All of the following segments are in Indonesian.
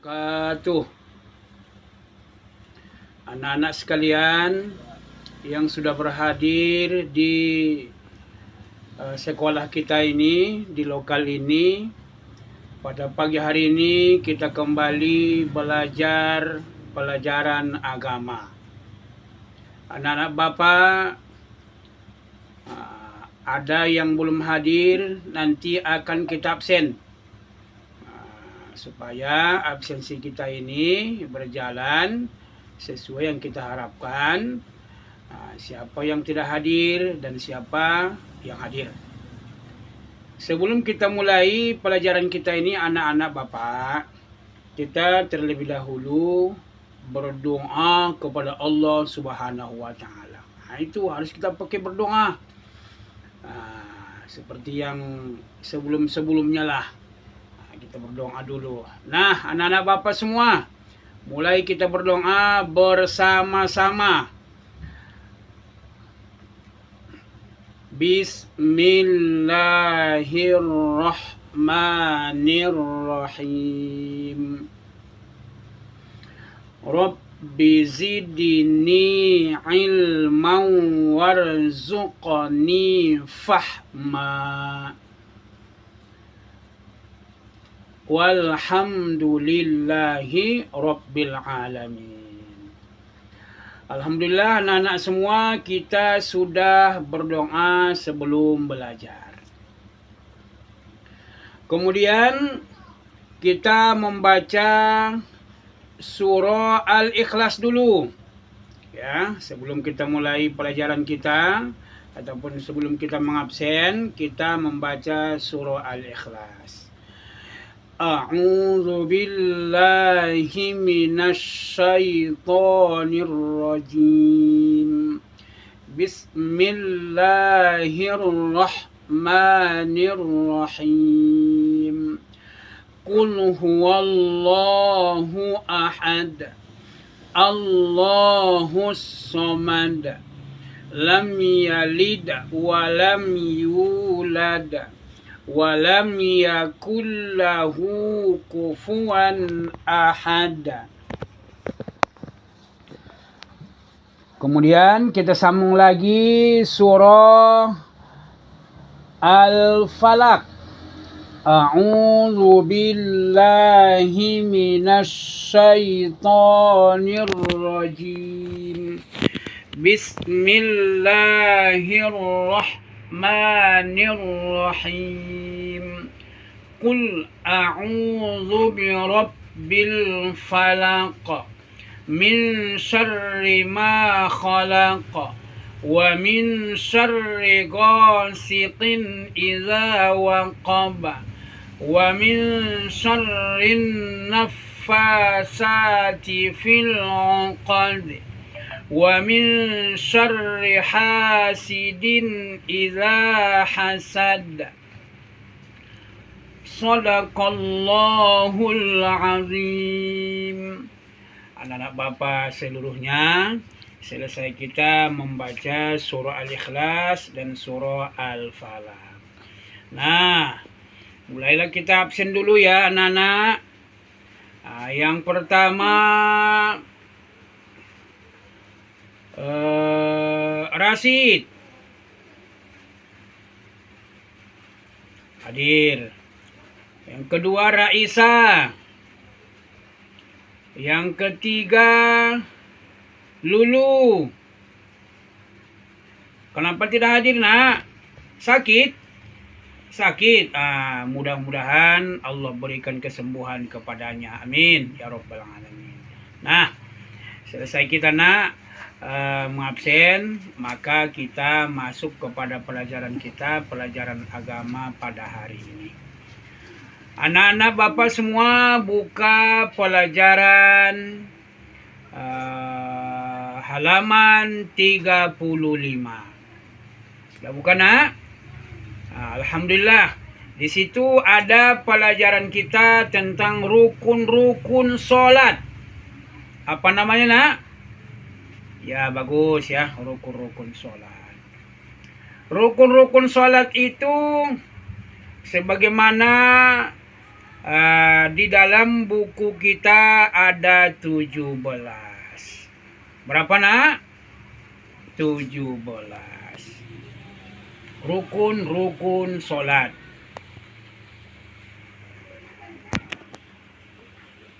wabarakatuh. Anak-anak sekalian yang sudah berhadir di sekolah kita ini, di lokal ini, pada pagi hari ini kita kembali belajar pelajaran agama. Anak-anak Bapak, ada yang belum hadir, nanti akan kita absen. Supaya absensi kita ini berjalan sesuai yang kita harapkan. Siapa yang tidak hadir dan siapa yang hadir. Sebelum kita mulai pelajaran kita ini, anak-anak Bapak, kita terlebih dahulu berdoa kepada Allah Subhanahu wa Ta'ala. Itu harus kita pakai berdoa. Seperti yang sebelum-sebelumnya lah. Kita berdoa dulu. Nah, anak-anak Bapak semua, mulai kita berdoa bersama-sama. Bismillahirrahmanirrahim. Rabbi zidni ilman warzuqni fahma. Walhamdulillahi Rabbil Alamin. Alhamdulillah anak-anak semua, kita sudah berdoa sebelum belajar. Kemudian kita membaca surah Al-Ikhlas dulu. Ya, sebelum kita mulai pelajaran kita ataupun sebelum kita mengabsen, kita membaca surah Al-Ikhlas. A'udzu billahi minasy syaithanir rajim. Bismillahirrahmanirrahim. Qul huwallahu ahad. Allahus samad. Lam yalid wa lam yulad. Walam yakul lahu kufuwan ahad. Kemudian kita sambung lagi surah Al-Falaq. A'udzu billahi minasy syaithanir rajim. Bismillahirrahmanirrahim. Qul a'udzu birabbil falaq min syarri ma khalaq wa min syarri ghasiqin idza waqab wa min syarrin naffasati fil 'uqad wa min syarri hasidin idza hasad. Shadaqallahul azim. Anak-anak Bapak seluruhnya, selesai kita membaca surah Al-Ikhlas dan surah Al-Falaq. Nah, mulailah kita absen dulu ya anak-anak. Yang pertama Rasid hadir. Yang kedua Raisa. Yang ketiga Lulu. Kenapa tidak hadir, nak? Sakit? Sakit. Mudah-mudahan Allah berikan kesembuhan kepadanya. Amin ya rabbal alamin. Nah, selesai kita nak mengabsen, maka kita masuk kepada pelajaran kita, pelajaran agama pada hari ini. Anak-anak Bapak semua buka pelajaran halaman 35. Sudah buka nak? Alhamdulillah. Di situ ada pelajaran kita tentang rukun-rukun sholat. Apa namanya nak? Ya bagus ya, rukun-rukun sholat. Rukun-rukun sholat itu sebagaimana Di dalam buku kita ada 17. Berapa nak? 17. Rukun-rukun solat.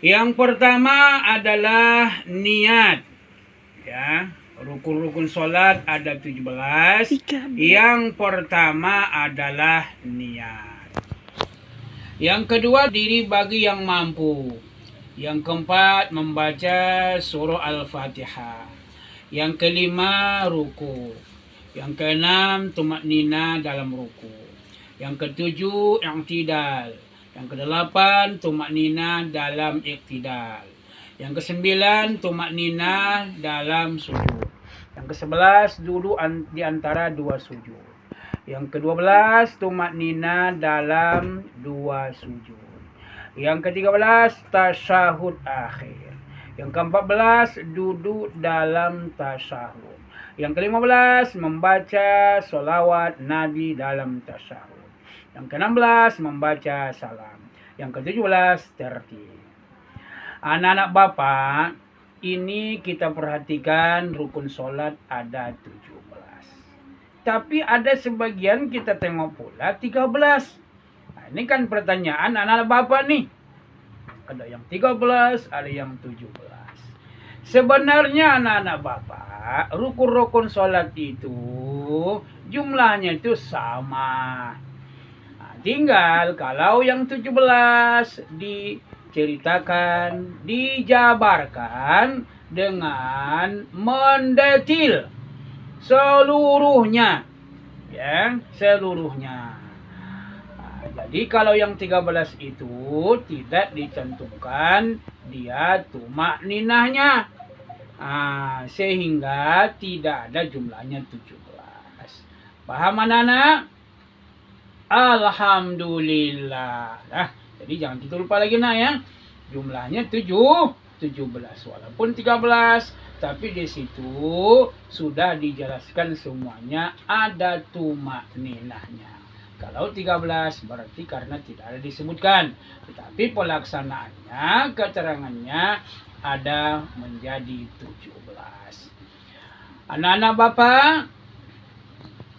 Yang pertama adalah niat. Ya, rukun-rukun solat ada 17. Yang pertama adalah niat. Yang kedua, diri bagi yang mampu. Yang keempat, membaca surah Al-Fatihah. Yang kelima, ruku. Yang keenam, tumaknina dalam ruku. Yang ketujuh, i'tidal. Yang kedelapan, tumaknina dalam iktidal. Yang kesembilan, tumaknina dalam sujud. Yang ke-11, duduk di antara dua sujud. Yang ke-12, tumaknina dalam dua sujud. Yang ke-13, tasyahud akhir. Yang ke-14, duduk dalam tasyahud. Yang ke-15, membaca sholawat Nabi dalam tasyahud. Yang ke-16, membaca salam. Yang ke-17, tertib. Anak-anak Bapak, ini kita perhatikan rukun sholat ada 17. Tapi ada sebagian kita tengok pula 13. Nah, ini kan pertanyaan anak-anak Bapak nih. Ada yang 13, ada yang 17. Sebenarnya anak-anak Bapak, rukun-rukun sholat itu jumlahnya itu sama. Nah, tinggal kalau yang 17 diceritakan, dijabarkan dengan mendetil seluruhnya, ya, seluruhnya. Nah, jadi kalau yang 13 itu tidak dicantumkan dia tumakninahnya, sehingga tidak ada jumlahnya 17. Paham anak-anak? Alhamdulillah. Nah, jadi jangan kita lupa lagi nak ya. Jumlahnya 17 walaupun 13. Tapi di situ sudah dijelaskan semuanya ada tumakninahnya. Kalau 13 berarti karena tidak ada disebutkan. Tetapi pelaksanaannya, keterangannya ada menjadi 17. Anak-anak Bapak,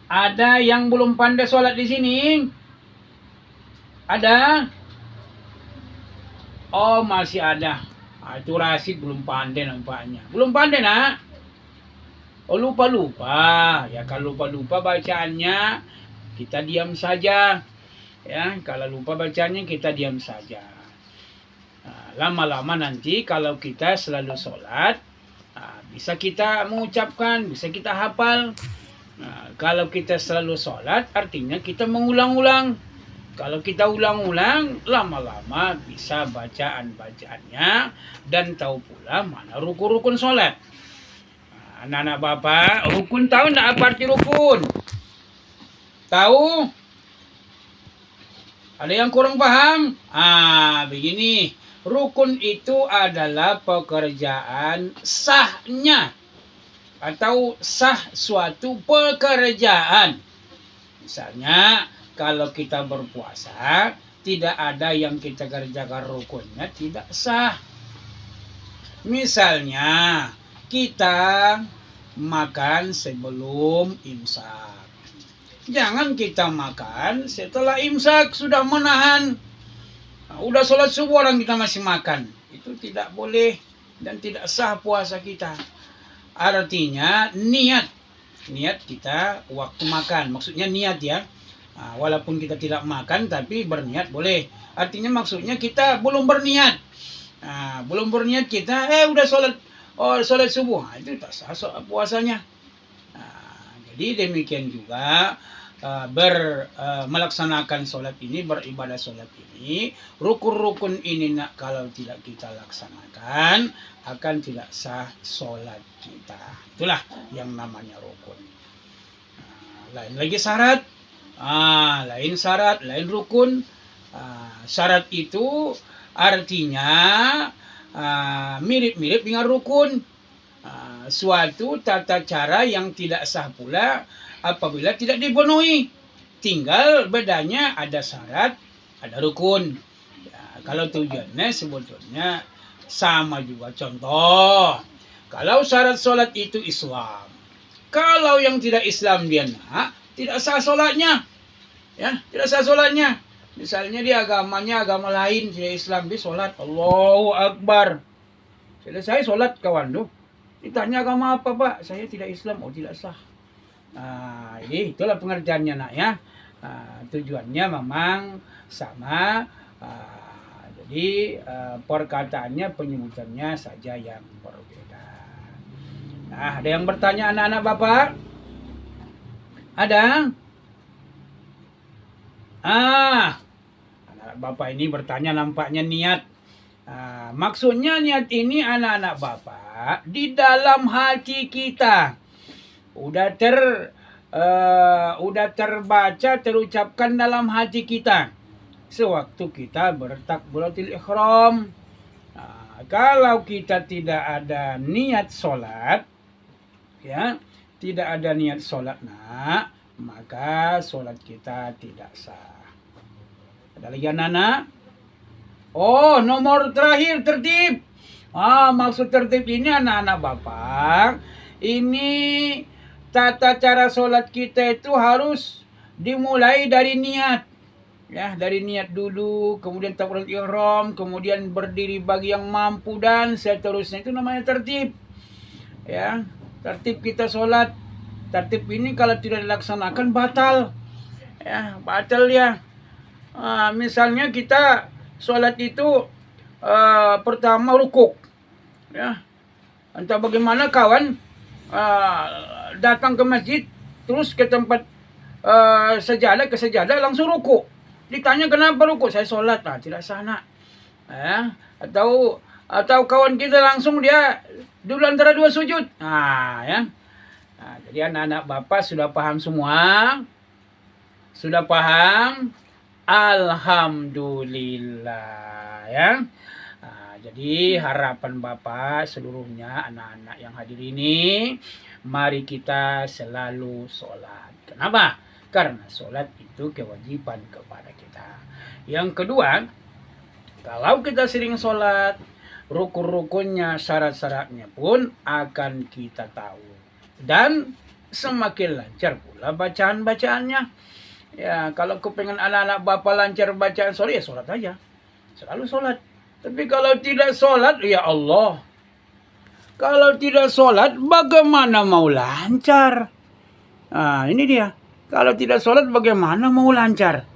ada yang belum pandai sholat di sini? Ada? Oh, masih ada. Itu Rasid belum pandai nampaknya. Belum pandai nak? Oh, lupa-lupa. Ya kalau lupa-lupa bacaannya kita diam saja. Ya, kalau lupa bacanya kita diam saja. Lama-lama nanti kalau kita selalu sholat, bisa kita mengucapkan, bisa kita hafal. Kalau kita selalu sholat artinya kita mengulang-ulang. Kalau kita ulang-ulang, lama-lama bisa bacaan-bacaannya dan tahu pula mana rukun-rukun sholat. Anak-anak Bapak, rukun tahu enggak apa arti rukun? Tahu? Ada yang kurang paham? Begini. Rukun itu adalah pekerjaan sahnya atau sah suatu pekerjaan. Misalnya, kalau kita berpuasa, tidak ada yang kita kerjakan rukunnya tidak sah. Misalnya, kita makan sebelum imsak. Jangan kita makan setelah imsak sudah menahan. Udah sholat subuh orang kita masih makan. Itu tidak boleh dan tidak sah puasa kita. Artinya niat. Niat kita waktu makan. Maksudnya niat ya. Walaupun kita tidak makan tapi berniat boleh. Artinya maksudnya kita belum berniat. Belum berniat kita udah sholat subuh. Itu tak sah puasanya. Jadi demikian juga melaksanakan sholat ini, beribadah sholat ini, rukun-rukun ini kalau tidak kita laksanakan akan tidak sah sholat kita. Itulah yang namanya rukun. Lain lagi syarat. Lain syarat, lain rukun. Syarat itu artinya mirip-mirip dengan rukun. Suatu tata cara yang tidak sah pula apabila tidak dipenuhi. Tinggal bedanya ada syarat, ada rukun. kalau tujuannya sebetulnya sama juga. Contoh, kalau syarat sholat itu Islam, kalau yang tidak Islam dia tidak sah sholatnya, ya, tidak sah sholatnya. Misalnya dia agamanya agama lain, tidak Islam, dia sholat Allahu Akbar, selesai sholat kawan tuh, ditanya agama apa Pak? Saya tidak Islam. Oh, tidak sah. Ini itulah pengertiannya nak ya. Tujuannya memang sama. Jadi perkataannya, penyebutannya saja yang berbeda. Nah, ada yang bertanya anak-anak Bapak? Ada? Anak Bapak ini bertanya nampaknya niat. Maksudnya niat ini anak-anak Bapak di dalam hati kita udah terbaca, terucapkan dalam hati kita sewaktu kita bertakbiratul ihram. Kalau kita tidak ada niat sholat, ya, tidak ada niat sholat, maka sholat kita tidak sah. Ada lagi anak-anak? Oh, nomor terakhir tertib. Maksud tertib ini anak-anak Bapak, ini tata cara sholat kita itu harus dimulai dari niat. Ya, dari niat dulu, kemudian takbiratul ihram, kemudian berdiri bagi yang mampu, dan seterusnya. Itu namanya tertib. Ya, tertib kita sholat. Tertib ini kalau tidak dilaksanakan batal. Ya, batal ya. Misalnya kita sholat itu pertama rukuk. Ya, entah bagaimana kawan datang ke masjid, terus ke tempat ke sejadah langsung rukuk. Ditanya kenapa rukuk? Saya sholat. Tidak sah nak. Atau kawan kita langsung dia dulu antara dua sujud. Ya. Jadi anak-anak Bapak sudah paham semua? Sudah paham? Alhamdulillah ya. Jadi harapan Bapak seluruhnya anak-anak yang hadir ini, mari kita selalu sholat. Kenapa? Karena sholat itu kewajiban kepada kita. Yang kedua, kalau kita sering sholat, rukun-rukunnya, syarat-syaratnya pun akan kita tahu. Dan semakin lancar pula bacaan-bacaannya. Ya, kalau kepengen anak-anak Bapak lancar bacaan sholat, ya sholat aja. Selalu sholat. Tapi kalau tidak sholat, ya Allah. Kalau tidak sholat, bagaimana mau lancar? Ini dia. Kalau tidak sholat, bagaimana mau lancar?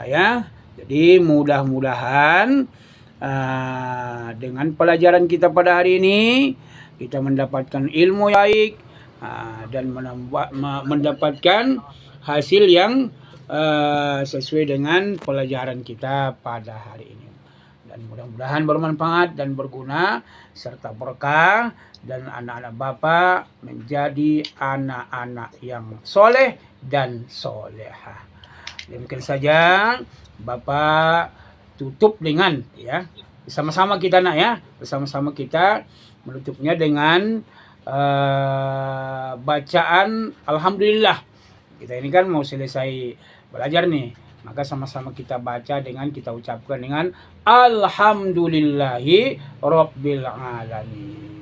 Ya, jadi mudah-mudahan dengan pelajaran kita pada hari ini, kita mendapatkan ilmu yang baik dan mendapatkan hasil yang sesuai dengan pelajaran kita pada hari ini. Dan mudah-mudahan bermanfaat dan berguna serta berkah, dan anak-anak Bapak menjadi anak-anak yang soleh dan solehah. Demikian saja Bapak tutup dengan ya, bersama-sama kita nak ya, bersama-sama kita menutupnya dengan bacaan Alhamdulillah. Kita ini kan mau selesai belajar nih, maka sama-sama kita baca dengan kita ucapkan dengan Alhamdulillahi Rabbil Alamin.